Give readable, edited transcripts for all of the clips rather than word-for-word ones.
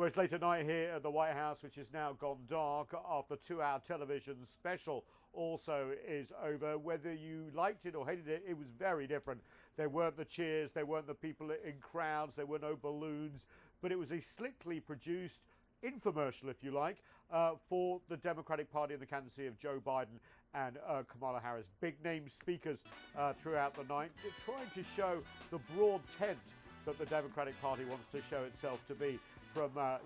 Well, it's late at night here at the White House, which is now gone dark after 2-hour television special also is over. Whether you liked it or hated it, it was very different. There weren't the cheers, there weren't the people in crowds, there were no balloons, but it was a slickly produced infomercial, if you like, for the Democratic Party and the candidacy of Joe Biden and Kamala Harris. Big name speakers throughout the night, trying to show the broad tent that the Democratic Party wants to show itself to be, from a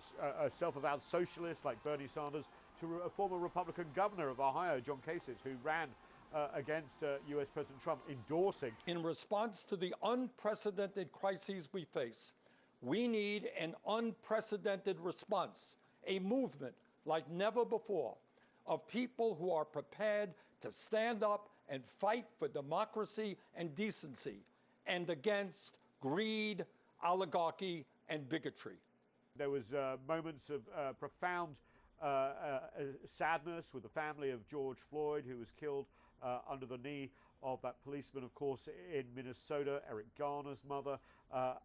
self-avowed socialist like Bernie Sanders to a former Republican governor of Ohio, John Kasich, who ran against US President Trump, endorsing. In response to the unprecedented crises we face, we need an unprecedented response, a movement like never before of people who are prepared to stand up and fight for democracy and decency and against greed, oligarchy, and bigotry. There was moments of profound sadness with the family of George Floyd, who was killed under the knee of that policeman, of course, in Minnesota, Eric Garner's mother,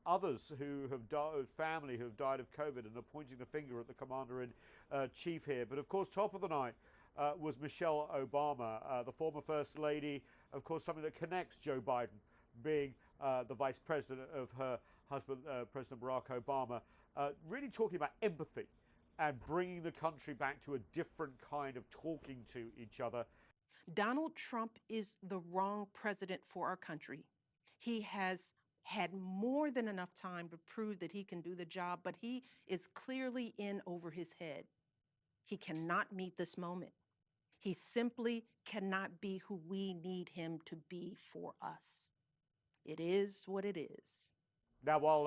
others who have died, family who have died of COVID, and are pointing the finger at the commander-in-chief here. But of course, top of the night was Michelle Obama, the former First Lady, of course, something that connects Joe Biden, being the vice president of her husband, President Barack Obama, really talking about empathy and bringing the country back to a different kind of talking to each other. Donald Trump is the wrong president for our country. He has had more than enough time to prove that he can do the job, but he is clearly in over his head. He cannot meet this moment. He simply cannot be who we need him to be for us. It is what it is. Now, while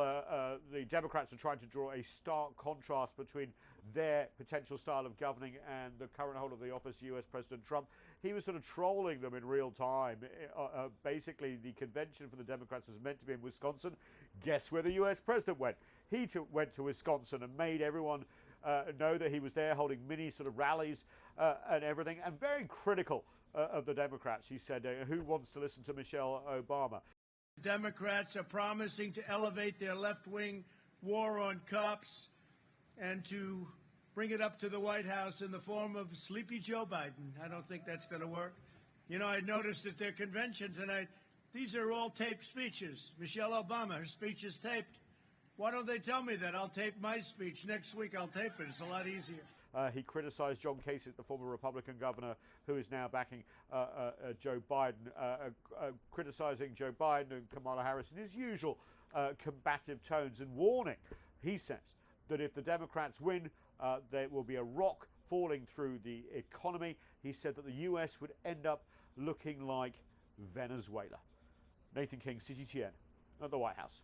the Democrats are trying to draw a stark contrast between their potential style of governing and the current holder of the office, US President Trump, he was sort of trolling them in real time. Basically, the convention for the Democrats was meant to be in Wisconsin. Guess where the US President went? He went to Wisconsin and made everyone know that he was there, holding mini sort of rallies and everything, and very critical of the Democrats. He said, who wants to listen to Michelle Obama? Democrats are promising to elevate their left-wing war on cops and to bring it up to the White House in the form of Sleepy Joe Biden. I don't think that's going to work. You know, I noticed at their convention tonight, these are all taped speeches. Michelle Obama, her speech is taped. Why don't they tell me that? I'll tape my speech. Next week I'll tape it. It's a lot easier. He criticized John Kasich, the former Republican governor, who is now backing Joe Biden, criticizing Joe Biden and Kamala Harris in his usual combative tones, and warning, he says, that if the Democrats win, there will be a rock falling through the economy. He said that the US would end up looking like Venezuela. Nathan King, CGTN, at the White House.